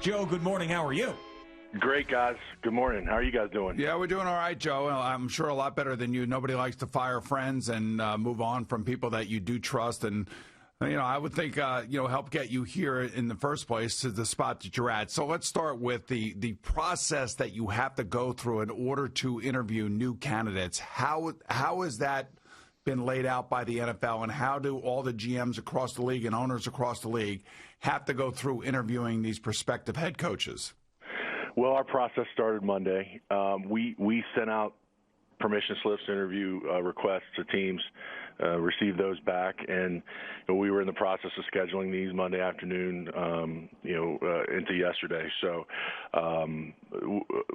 Joe, good morning. How are you? Great, guys. Good morning. How are you guys doing? Yeah, we're doing all right, Joe. I'm sure a lot better than you. Nobody likes to fire friends and move on from people that you do trust. And, I would think, help get you here in the first place to the spot that you're at. So let's start with the process that you have to go through in order to interview new candidates. How has that been laid out by the NFL, and how do all the GMs across the league and owners across the league have to go through interviewing these prospective head coaches? Well, our process started Monday. We sent out permission slips, interview requests to teams, received those back, and we were in the process of scheduling these Monday afternoon, into yesterday. So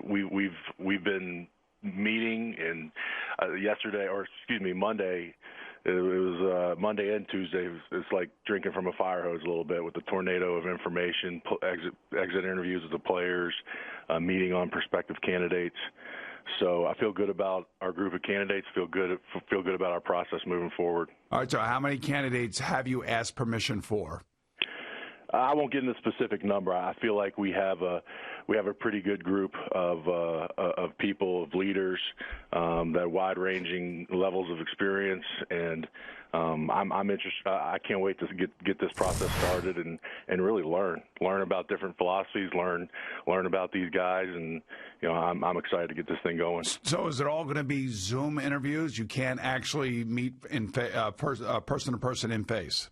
we've been meeting, and Monday. It was Monday and Tuesday. It's like drinking from a fire hose a little bit with the tornado of information, exit interviews with the players, meeting on prospective candidates. So I feel good about our group of candidates. Feel good about our process moving forward. All right. So how many candidates have you asked permission for? I won't get into the specific number. I feel like we have a pretty good group of people, of leaders, that wide-ranging levels of experience, and I'm interested. I can't wait to get this process started and really learn about different philosophies, learn about these guys, and I'm excited to get this thing going. So is it all going to be Zoom interviews? You can't actually meet in person to person in face?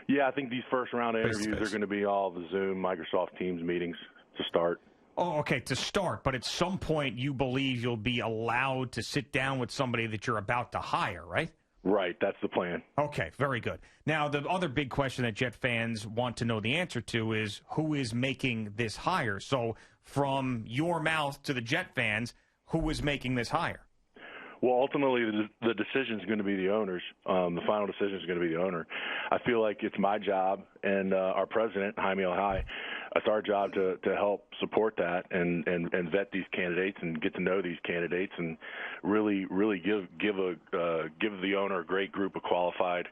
Yeah, I think these first round of interviews are going to be all the Zoom, Microsoft Teams meetings to start. Oh, okay, to start. But at some point, you believe you'll be allowed to sit down with somebody that you're about to hire, right? Right, that's the plan. Okay, very good. Now, the other big question that Jet fans want to know the answer to is who is making this hire? So from your mouth to the Jet fans, who is making this hire? Well, ultimately, the decision is going to be the owners. The final decision is going to be the owner. I feel like it's my job and our president, Jaime Lehigh, it's our job to help support that and vet these candidates and get to know these candidates and really give the owner a great group of qualified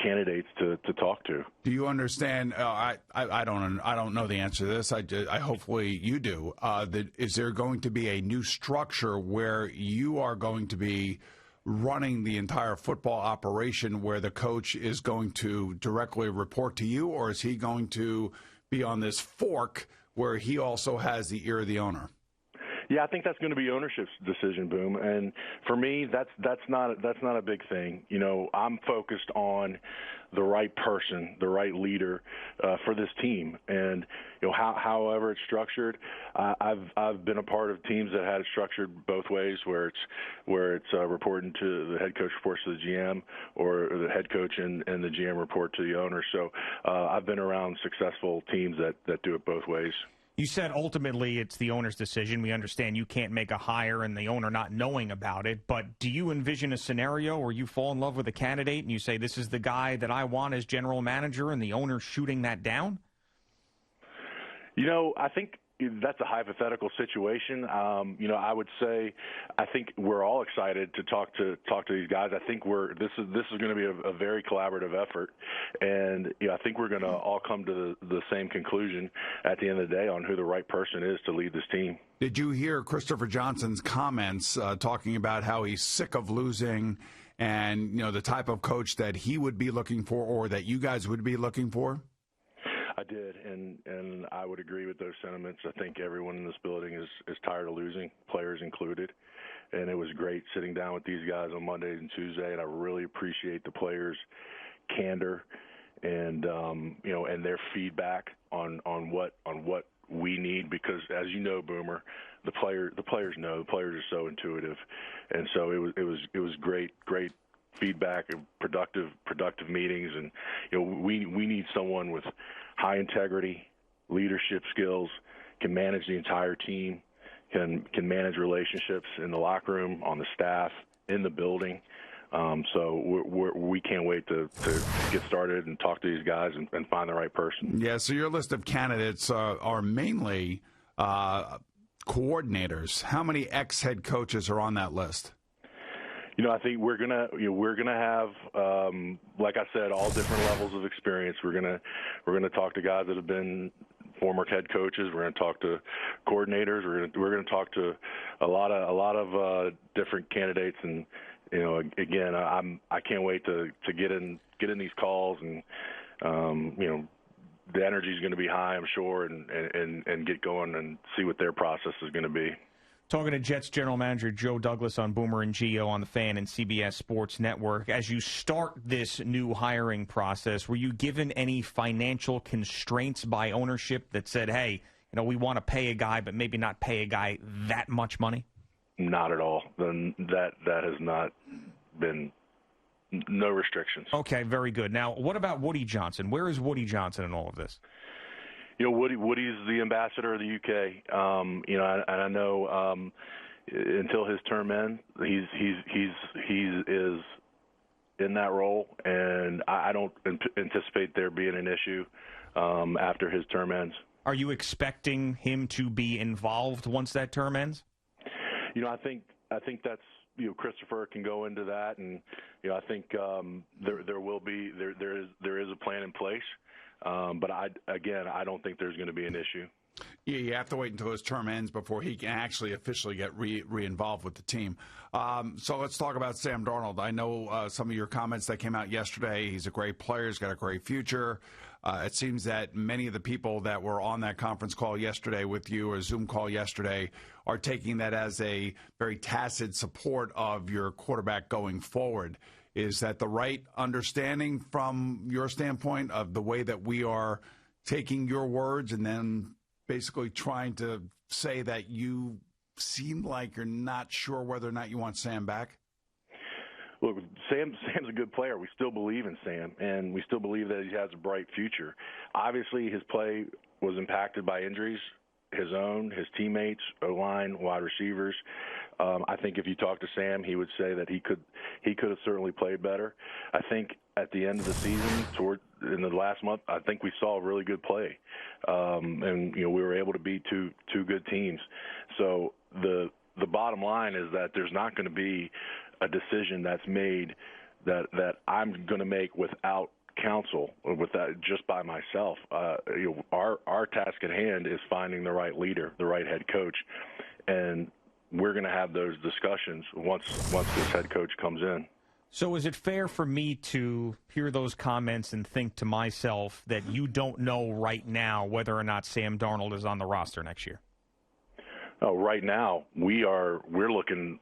candidates to talk to. Do you understand? I don't know the answer to this. I hopefully you do. Is there going to be a new structure where you are going to be running the entire football operation, where the coach is going to directly report to you, or is he going to be on this fork where he also has the ear of the owner? Yeah, I think that's going to be ownership's decision, Boom. And for me, that's not a big thing. I'm focused on the right person, the right leader for this team. And however it's structured, I've been a part of teams that had it structured both ways, where it's reporting to the head coach reports to the GM, or the head coach and the GM report to the owner. So I've been around successful teams that do it both ways. You said ultimately it's the owner's decision. We understand you can't make a hire and the owner not knowing about it, but do you envision a scenario where you fall in love with a candidate and you say, this is the guy that I want as general manager, and the owner's shooting that down? I think that's a hypothetical situation. I would say I think we're all excited to talk to these guys. I think this is going to be a very collaborative effort, and I think we're going to all come to the same conclusion at the end of the day on who the right person is to lead this team. Did you hear Christopher Johnson's comments talking about how he's sick of losing, and the type of coach that he would be looking for, or that you guys would be looking for? I did, and I would agree with those sentiments. I think everyone in this building is tired of losing, players included, and it was great sitting down with these guys on Monday and Tuesday, and I really appreciate the players' candor and and their feedback on what we need, because as you know, Boomer, the players know, the players are so intuitive, and so it was great feedback and productive meetings, and we need someone with high integrity, leadership skills, can manage the entire team, can manage relationships in the locker room, on the staff, in the building. So we can't wait to get started and talk to these guys and find the right person. Yeah, so your list of candidates are mainly coordinators. How many ex-head coaches are on that list? I think we're gonna have, like I said, all different levels of experience. We're gonna talk to guys that have been former head coaches. We're going to talk to coordinators. We're going to talk to a lot of different candidates. And again, I can't wait to get in these calls, and the energy is going to be high, I'm sure, and get going and see what their process is going to be. Talking to Jets General Manager Joe Douglas on Boomer and Gio on the Fan and CBS Sports Network. As you start this new hiring process, were you given any financial constraints by ownership that said, hey, we want to pay a guy, but maybe not pay a guy that much money? Not at all. Then that has not been, no restrictions. Okay, very good. Now, what about Woody Johnson? Where is Woody Johnson in all of this? Woody's the ambassador of the UK. And I know until his term ends, he is in that role, and I don't anticipate there being an issue after his term ends. Are you expecting him to be involved once that term ends? I think that's Christopher can go into that, and I think there will be there is a plan in place. But I don't think there's going to be an issue. Yeah, you have to wait until his term ends before he can actually officially get re-involved with the team. So let's talk about Sam Darnold. I know some of your comments that came out yesterday. He's a great player. He's got a great future. It seems that many of the people that were on that conference call yesterday with you, or Zoom call yesterday, are taking that as a very tacit support of your quarterback going forward. Is that the right understanding from your standpoint of the way that we are taking your words and then basically trying to say that you seem like you're not sure whether or not you want Sam back? Look, Sam's a good player. We still believe in Sam, and we still believe that he has a bright future. Obviously, his play was impacted by injuries, his own, his teammates, O-line, wide receivers. I think if you talk to Sam, he would say that he could have certainly played better. I think at the end of the season, in the last month, I think we saw a really good play, and we were able to beat two good teams. So the bottom line is that there's not going to be a decision that's made that I'm going to make without counsel, or with that just by myself. Our task at hand is finding the right leader, the right head coach, and we're going to have those discussions once this head coach comes in. So is it fair for me to hear those comments and think to myself that you don't know right now whether or not Sam Darnold is on the roster next year? Oh, right now we're looking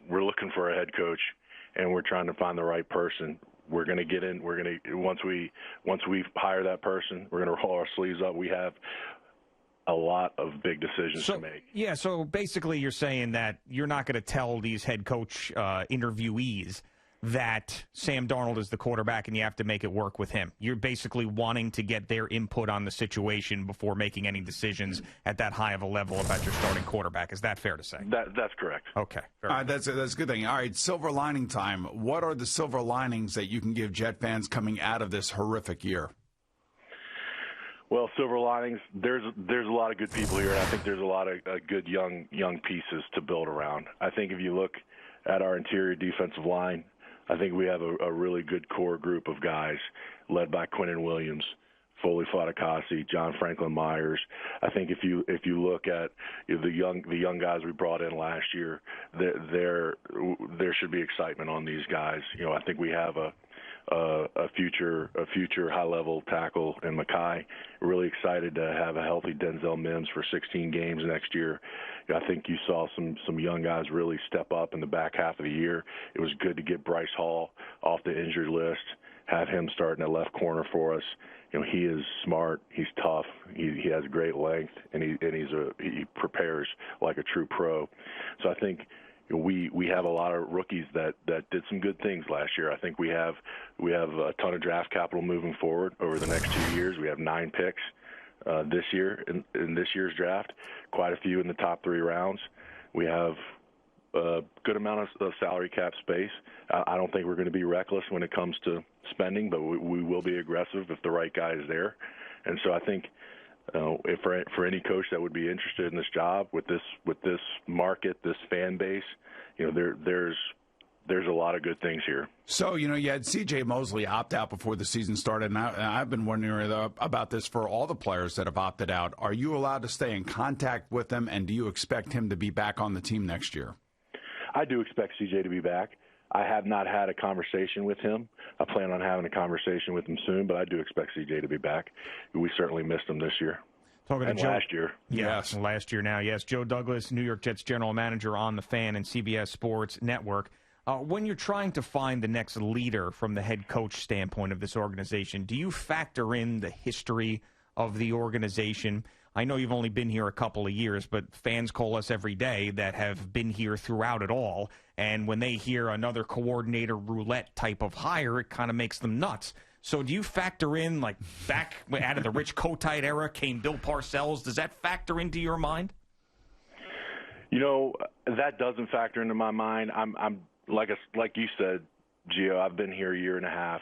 for a head coach, and we're trying to find the right person. We're going to get in. We're going to once we hire that person, we're going to roll our sleeves up. We have a lot of big decisions to make. Yeah, so basically you're saying that you're not going to tell these head coach interviewees that Sam Darnold is the quarterback and you have to make it work with him. You're basically wanting to get their input on the situation before making any decisions at that high of a level about your starting quarterback. Is that fair to say? That's correct. Okay. That's a good thing. All right, silver lining time. What are the silver linings that you can give Jet fans coming out of this horrific year? Well, silver linings, there's a lot of good people here, and I think there's a lot of good young pieces to build around. I think if you look at our interior defensive line, I think we have a really good core group of guys led by Quinnen Williams, Foley Fatukasi, John Franklin Myers. I think if you look at the young guys we brought in last year, there should be excitement on these guys. I think we have a future high-level tackle in Mackay. Really excited to have a healthy Denzel Mims for 16 games next year. I think you saw some young guys really step up in the back half of the year. It was good to get Bryce Hall off the injured list, have him starting at left corner for us. He is smart, he's tough, he has great length, and he prepares like a true pro. So I think we have a lot of rookies that did some good things last year. I think we have a ton of draft capital moving forward over the next 2 years. We have 9 picks this year in this year's draft, quite a few in the top 3 rounds. We have a good amount of salary cap space. I don't think we're going to be reckless when it comes to spending, but we will be aggressive if the right guy is there. And so I think if for any coach that would be interested in this job with this market, this fan base, there's there's a lot of good things here. So, you had C.J. Mosley opt out before the season started, and I've been wondering about this for all the players that have opted out. Are you allowed to stay in contact with them, and do you expect him to be back on the team next year? I do expect C.J. to be back. I have not had a conversation with him. I plan on having a conversation with him soon, but I do expect C.J. to be back. We certainly missed him this year. Talking to Joe, last year. Yes, last year now. Yes, Joe Douglas, New York Jets general manager on The Fan and CBS Sports Network. When you're trying to find the next leader from the head coach standpoint of this organization, do you factor in the history of the organization? I know you've only been here a couple of years, but fans call us every day that have been here throughout it all. And when they hear another coordinator roulette type of hire, it kind of makes them nuts. So do you factor in, like, back out of the Rich Kotite era came Bill Parcells? Does that factor into your mind? That doesn't factor into my mind. I'm like you said, Gio, I've been here a year and a half.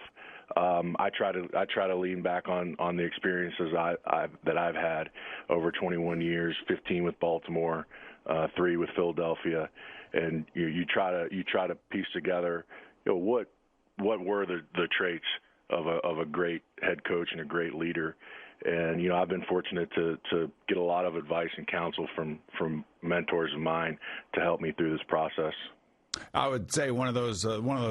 I try to lean back on the experiences that I've had over 21 years, 15 with Baltimore, 3 with Philadelphia, and you try to piece together, what were the traits of a great head coach and a great leader. And I've been fortunate to get a lot of advice and counsel from mentors of mine to help me through this process. I would say one of those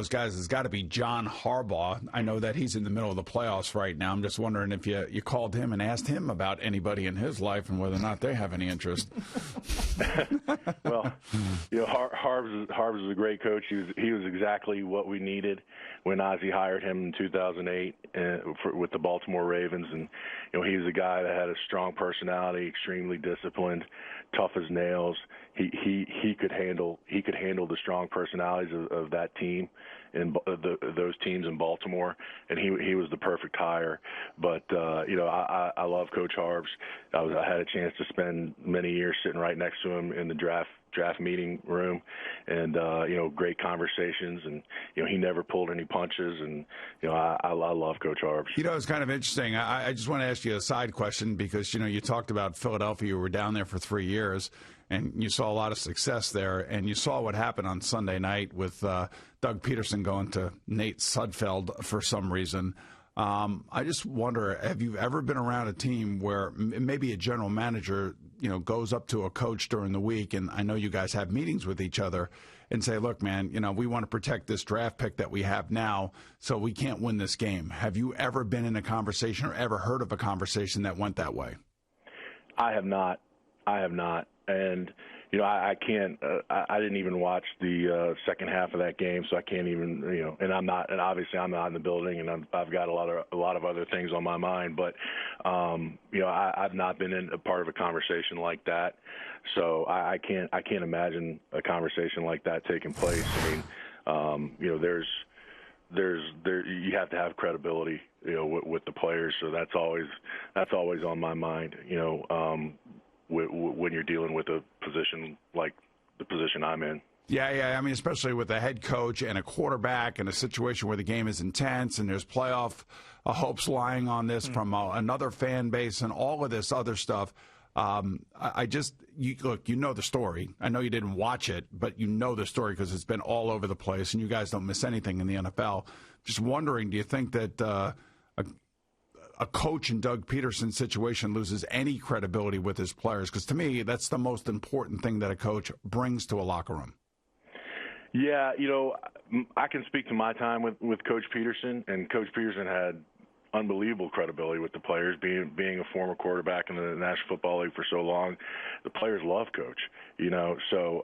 guys has got to be John Harbaugh. I know that he's in the middle of the playoffs right now. I'm just wondering if you called him and asked him about anybody in his life and whether or not they have any interest. Well, Harbs is a great coach. He was exactly what we needed when Ozzie hired him in 2008 with the Baltimore Ravens. And he was a guy that had a strong personality, extremely disciplined, tough as nails. He could handle the strong personalities of that team and those teams in Baltimore, and he was the perfect hire. But I love Coach Harbs. I had a chance to spend many years sitting right next to him in the draft meeting room, and great conversations, and he never pulled any punches, and I love Coach Harbs. It's kind of interesting. I just want to ask you a side question because you talked about Philadelphia. You were down there for 3 years, and you saw a lot of success there, and you saw what happened on Sunday night with Doug Peterson going to Nate Sudfeld for some reason. I just wonder, have you ever been around a team where maybe a general manager, goes up to a coach during the week, and I know you guys have meetings with each other, and say, look, man, we want to protect this draft pick that we have now, so we can't win this game. Have you ever been in a conversation or ever heard of a conversation that went that way? I have not. And I can't. I didn't even watch the second half of that game, so I can't even. And I'm not. And obviously, I'm not in the building, and I've got a lot of other things on my mind. But I've not been in a part of a conversation like that, so I can't imagine a conversation like that taking place. I mean, there's you have to have credibility, with the players. So that's always on my mind. When you're dealing with a position like the position I'm in. Yeah. I mean, especially with a head coach and a quarterback and a situation where the game is intense and there's playoff hopes lying on this from another fan base and all of this other stuff. Look, you know the story. I know you didn't watch it, but you know the story because it's been all over the place, and you guys don't miss anything in the NFL. Just wondering, do you think that a coach in Doug Peterson's situation loses any credibility with his players? Because to me, that's the most important thing that a coach brings to a locker room. Yeah, I can speak to my time with Coach Peterson, and Coach Peterson had unbelievable credibility with the players, being a former quarterback in the National Football League for so long. The players love Coach, So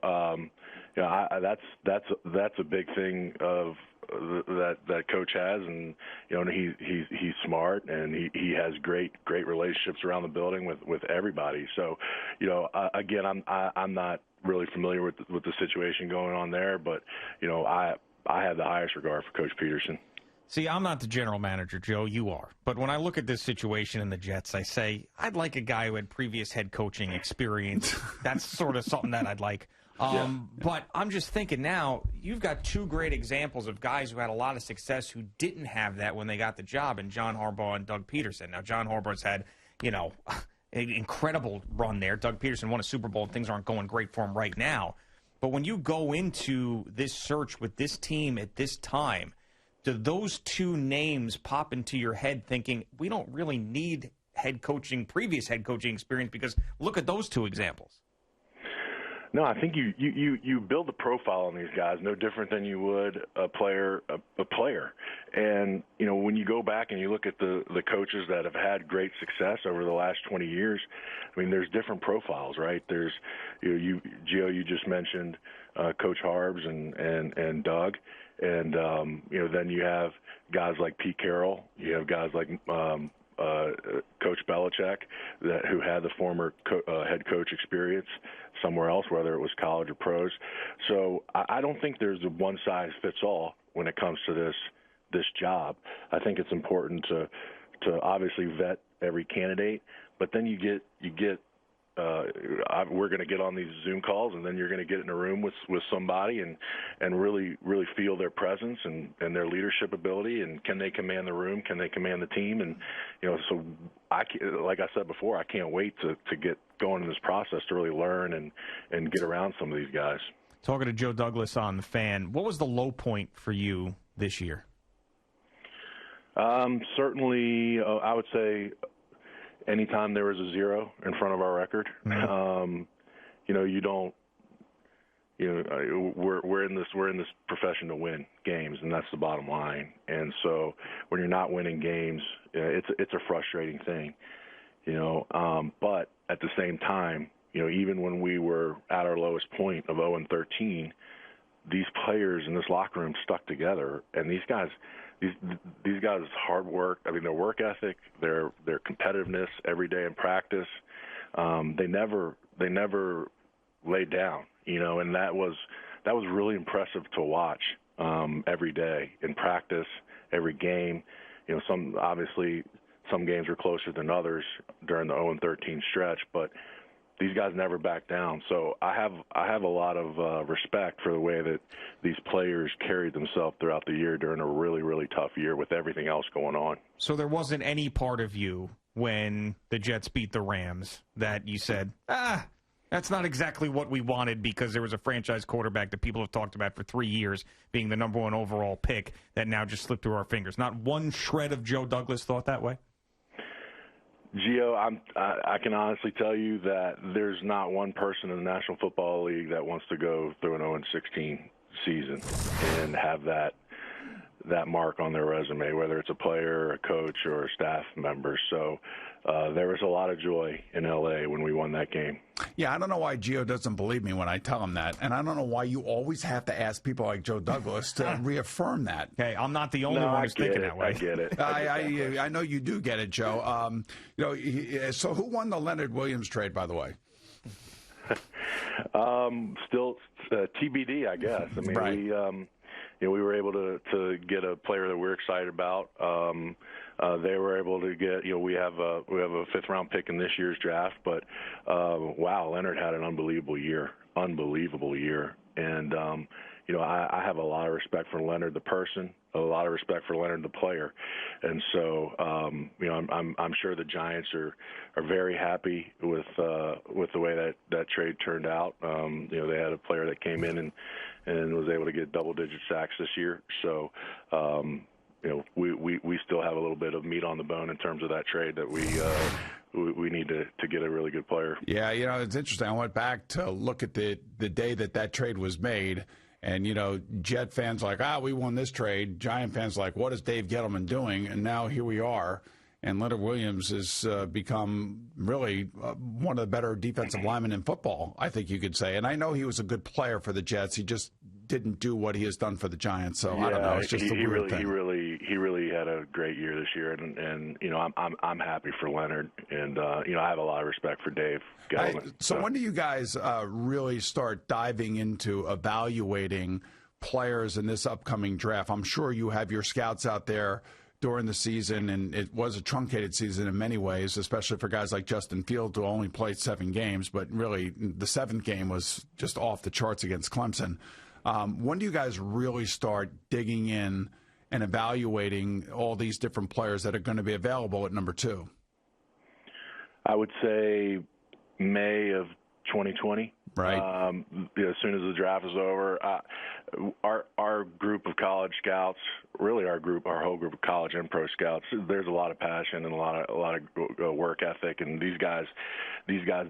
that's a big thing of that Coach has, and he's smart, and he has great relationships around the building with everybody. So again, I'm not really familiar with the situation going on there, but I have the highest regard for Coach Peterson. See, I'm not the general manager, Joe. You are. But when I look at this situation in the Jets, I say, I'd like a guy who had previous head coaching experience. That's sort of something that I'd like. But I'm just thinking now, you've got 2 great examples of guys who had a lot of success who didn't have that when they got the job, in John Harbaugh and Doug Peterson. Now, John Harbaugh's had, an incredible run there. Doug Peterson won a Super Bowl, and things aren't going great for him right now. But when you go into this search with this team at this time, do those two names pop into your head thinking we don't really need previous head coaching experience because look at those two examples? No, I think you build a profile on these guys no different than you would a player. And, when you go back and you look at the coaches that have had great success over the last 20 years, I mean, there's different profiles, right? There's, Gio, you just mentioned Coach Harbs and Doug. And, then you have guys like Pete Carroll. You have guys like Coach Belichick who had the former head coach experience somewhere else, whether it was college or pros. So I don't think there's a one-size-fits-all when it comes to this job. I think it's important to obviously vet every candidate, but then you get we're going to get on these Zoom calls, and then you're going to get in a room with somebody and really feel their presence and their leadership ability, and can they command the room, can they command the team, and so like I said before, I can't wait to get going in this process to really learn and get around some of these guys. Talking to Joe Douglas on The Fan, what was the low point for you this year? Certainly, I would say anytime there was a 0 in front of our record. Mm-hmm. We're in this profession to win games, and that's the bottom line. And so when you're not winning games, it's a frustrating thing, but at the same time, even when we were at our lowest point of 0-13, these players in this locker room stuck together, and these guys hard work. I mean, their work ethic, their competitiveness every day in practice. They never laid down, and that was really impressive to watch every day in practice, every game. Some games were closer than others during the 0-13 stretch, but these guys never back down. So I have a lot of respect for the way that these players carried themselves throughout the year during a really, really tough year with everything else going on. So there wasn't any part of you when the Jets beat the Rams that you said, that's not exactly what we wanted, because there was a franchise quarterback that people have talked about for 3 years being the number 1 overall pick that now just slipped through our fingers. Not one shred of Joe Douglas thought that way? Gio, I can honestly tell you that there's not one person in the National Football League that wants to go through an 0-16 season and have that mark on their resume, whether it's a player, a coach, or a staff member. So there was a lot of joy in L.A. when we won that game. Yeah, I don't know why Gio doesn't believe me when I tell him that, and I don't know why you always have to ask people like Joe Douglas to reaffirm that. Okay, I'm not the only one who's thinking that way. I get it. I know you do get it, Joe. So who won the Leonard Williams trade, by the way? Still TBD, I guess. I mean, right. we were able to get a player that we're excited about. They were able to get, we have a 5th round pick in this year's draft, but wow, Leonard had an unbelievable year. And I have a lot of respect for Leonard the person, a lot of respect for Leonard the player, and so I'm sure the Giants are very happy with the way that trade turned out. They had a player that came in and was able to get double-digit sacks this year, so. We still have a little bit of meat on the bone in terms of that trade that we need to get a really good player. Yeah, it's interesting. I went back to look at the day that trade was made, and, Jet fans like, we won this trade. Giant fans like, what is Dave Gettleman doing? And now here we are. And Leonard Williams has become really one of the better defensive linemen in football, I think you could say. And I know he was a good player for the Jets. He just didn't do what he has done for the Giants. So I don't know. It's just a weird thing. He really had a great year this year, and I'm happy for Leonard, and I have a lot of respect for Dave Gettleman. So when do you guys really start diving into evaluating players in this upcoming draft? I'm sure you have your scouts out there during the season, and it was a truncated season in many ways, especially for guys like Justin Fields, who only played 7 games, but really the 7th game was just off the charts against Clemson. When do you guys really start digging in and evaluating all these different players that are going to be available at number 2? I would say May of 2020. Right. As soon as the draft is over, our group of college scouts, really our whole group of college and pro scouts, there's a lot of passion and a lot of work ethic, and these guys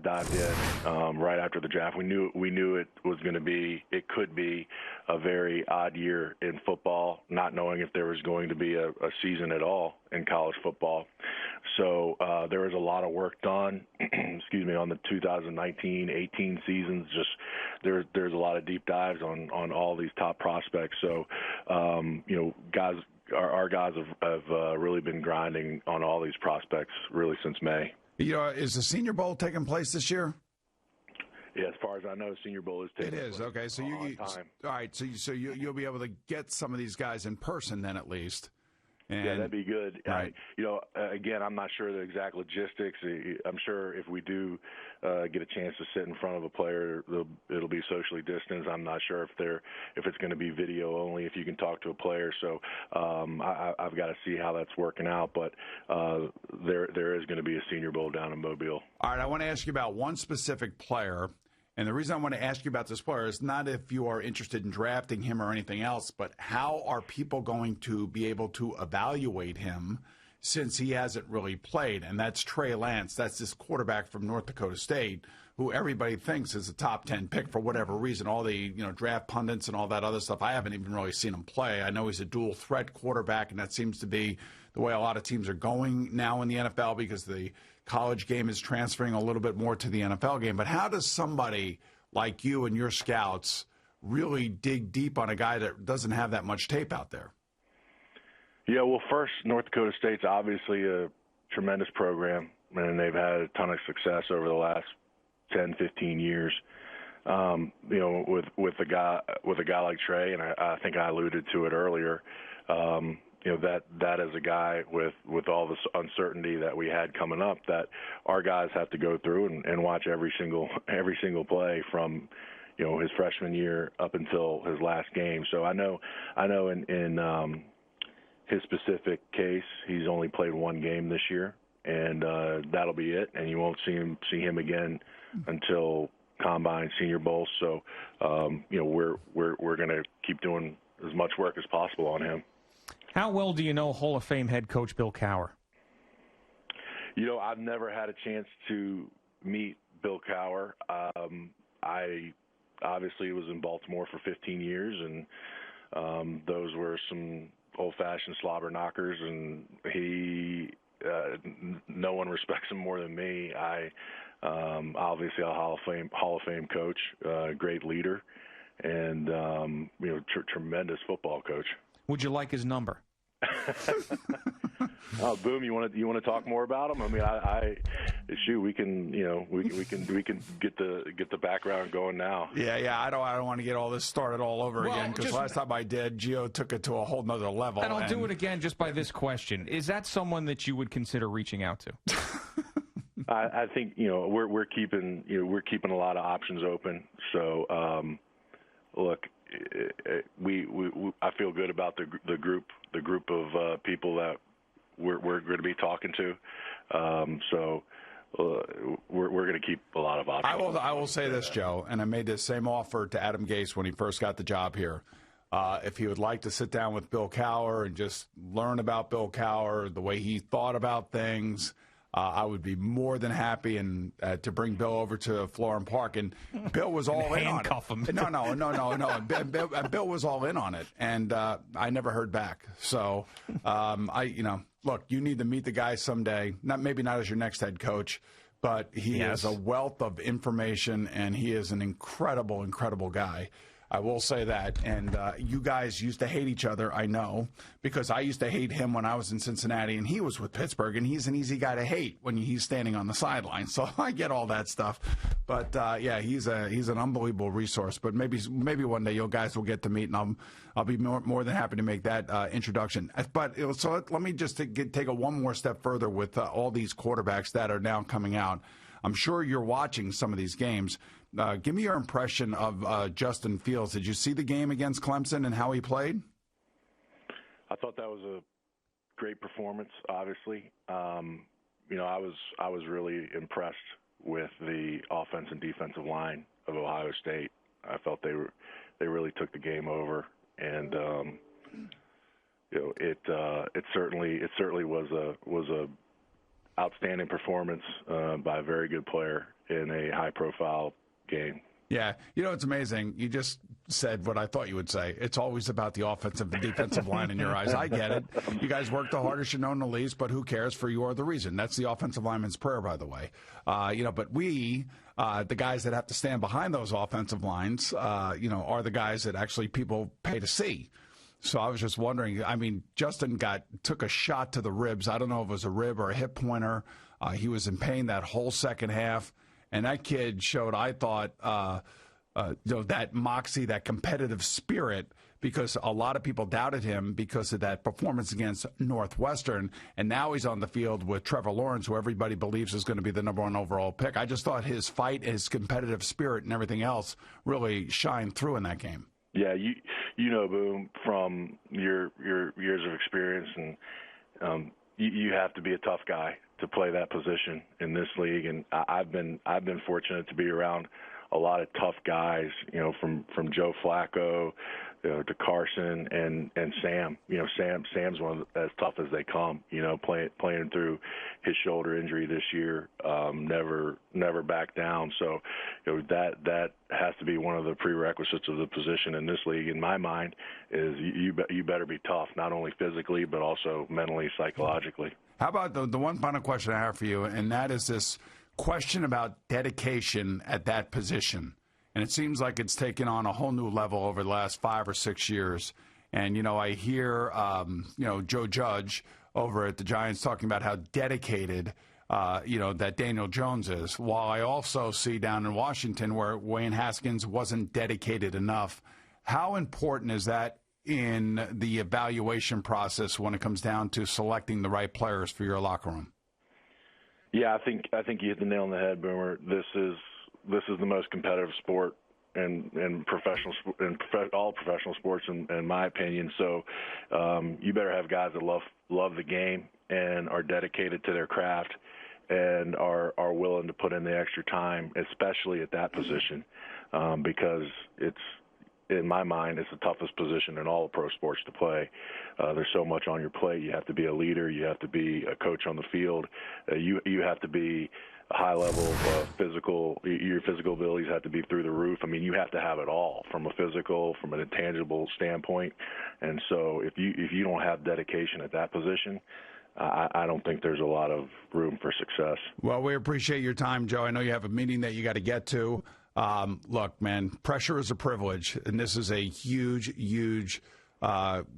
dived in right after the draft. We knew it could be a very odd year in football, not knowing if there was going to be a season at all in college football. So there was a lot of work done, on the 2019-18 seasons. Just there's a lot of deep dives on all these top prospects. So guys, our guys have really been grinding on all these prospects really since May. Is the Senior Bowl taking place this year? Yeah, as far as I know, Senior Bowl is taking place. It is. Okay, so all right, so you'll be able to get some of these guys in person then, at least. And, yeah, that'd be good. Right. Again, I'm not sure the exact logistics. I'm sure if we do get a chance to sit in front of a player, it'll be socially distanced. I'm not sure if it's going to be video only, if you can talk to a player. So I've got to see how that's working out. But there is going to be a Senior Bowl down in Mobile. All right, I want to ask you about one specific player. And the reason I want to ask you about this player is not if you are interested in drafting him or anything else, but how are people going to be able to evaluate him since he hasn't really played? And that's Trey Lance. That's this quarterback from North Dakota State who everybody thinks is a top 10 pick for whatever reason. All the draft pundits and all that other stuff. I haven't even really seen him play. I know he's a dual threat quarterback, and that seems to be the way a lot of teams are going now in the NFL because the college game is transferring a little bit more to the NFL game. But how does somebody like you and your scouts really dig deep on a guy that doesn't have that much tape out there? Yeah, well, first, North Dakota State's obviously a tremendous program, and they've had a ton of success over the last 10, 15 years. With a guy like Trey, and I think I alluded to it earlier. That is a guy with all this uncertainty that we had coming up that our guys have to go through and watch every single play from his freshman year up until his last game. So I know in his specific case, he's only played one game this year, and that'll be it. And you won't see him again until Combine, Senior Bowl. So we're going to keep doing as much work as possible on him. How well do you know Hall of Fame head coach Bill Cowher? I've never had a chance to meet Bill Cowher. I obviously was in Baltimore for 15 years, and those were some old-fashioned slobber knockers, and no one respects him more than me. Obviously a Hall of Fame coach, great leader, and tremendous football coach. Would you like his number? Boom, you want to talk more about him? I mean, we can get the background going now. Yeah. I don't want to get all this started all over again because last time I did, Gio took it to a whole nother level. And I'll do it again just by this question: is that someone that you would consider reaching out to? I think we're keeping a lot of options open. So look. I feel good about the group of people that we're going to be talking to. So we're going to keep a lot of options. I will say this, Joe, and I made this same offer to Adam Gase when he first got the job here. If he would like to sit down with Bill Cowher and just learn about Bill Cowher, the way he thought about things, I would be more than happy to bring Bill over to Florham Park. And Bill was all in on it. Handcuff him. No. Bill was all in on it, and I never heard back. So, look, you need to meet the guy someday. Maybe not as your next head coach, but he has a wealth of information, and he is an incredible, incredible guy. I will say that. And you guys used to hate each other, I know, because I used to hate him when I was in Cincinnati, and he was with Pittsburgh, and he's an easy guy to hate when he's standing on the sideline. So I get all that stuff. But, he's an unbelievable resource. But maybe one day you guys will get to meet, and I'll be more than happy to make that introduction. But so let me just take one more step further with all these quarterbacks that are now coming out. I'm sure you're watching some of these games. Give me your impression of Justin Fields. Did you see the game against Clemson and how he played? I thought that was a great performance. Obviously, I was really impressed with the offense and defensive line of Ohio State. I felt they really took the game over, and it certainly was a outstanding performance by a very good player in a high-profile game. Yeah, it's amazing. You just said what I thought you would say. It's always about the offensive and defensive line in your eyes. I get it. You guys work the hardest, you're known the least, but who cares? For you are the reason. That's the offensive lineman's prayer, by the way. But we, the guys that have to stand behind those offensive lines, are the guys that actually people pay to see. So I was just wondering, Justin took a shot to the ribs. I don't know if it was a rib or a hip pointer. He was in pain that whole second half. And that kid showed, I thought, that moxie, that competitive spirit, because a lot of people doubted him because of that performance against Northwestern. And now he's on the field with Trevor Lawrence, who everybody believes is going to be the #1 overall pick. I just thought his fight, his competitive spirit, and everything else really shined through in that game. Yeah, Boom, from your years of experience, and you have to be a tough guy to play that position in this league. And I've been fortunate to be around a lot of tough guys, from Joe Flacco to Carson and Sam. Sam's one of as tough as they come. Playing through his shoulder injury this year, never back down. So that has to be one of the prerequisites of the position in this league. In my mind, is you better be tough, not only physically but also mentally, psychologically. How about the one final question I have for you, and that is this question about dedication at that position. And it seems like it's taken on a whole new level over the last 5 or 6 years. And, I hear, Joe Judge over at the Giants talking about how dedicated, that Daniel Jones is. While I also see down in Washington where Wayne Haskins wasn't dedicated enough. How important is that in the evaluation process when it comes down to selecting the right players for your locker room? Yeah, I think you hit the nail on the head, Boomer. This is the most competitive sport in all professional sports, in my opinion. So you better have guys that love the game and are dedicated to their craft and are willing to put in the extra time, especially at that position, because in my mind, it's the toughest position in all of pro sports to play. There's so much on your plate. You have to be a leader. You have to be a coach on the field. You have to be a high level of physical. Your physical abilities have to be through the roof. You have to have it all from a physical, from an intangible standpoint. And so if you don't have dedication at that position, I don't think there's a lot of room for success. Well, we appreciate your time, Joe. I know you have a meeting that you got to get to. Look, man, pressure is a privilege, and this is a huge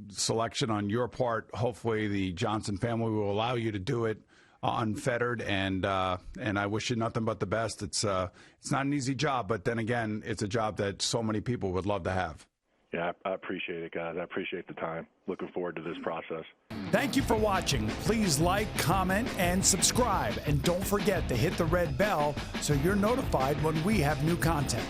selection on your part. Hopefully the Johnson family will allow you to do it unfettered, and I wish you nothing but the best. It's not an easy job, but then again, it's a job that so many people would love to have. Yeah, I appreciate it, guys. I appreciate the time. Looking forward to this process. Thank you for watching. Please like, comment, and subscribe. And don't forget to hit the red bell so you're notified when we have new content.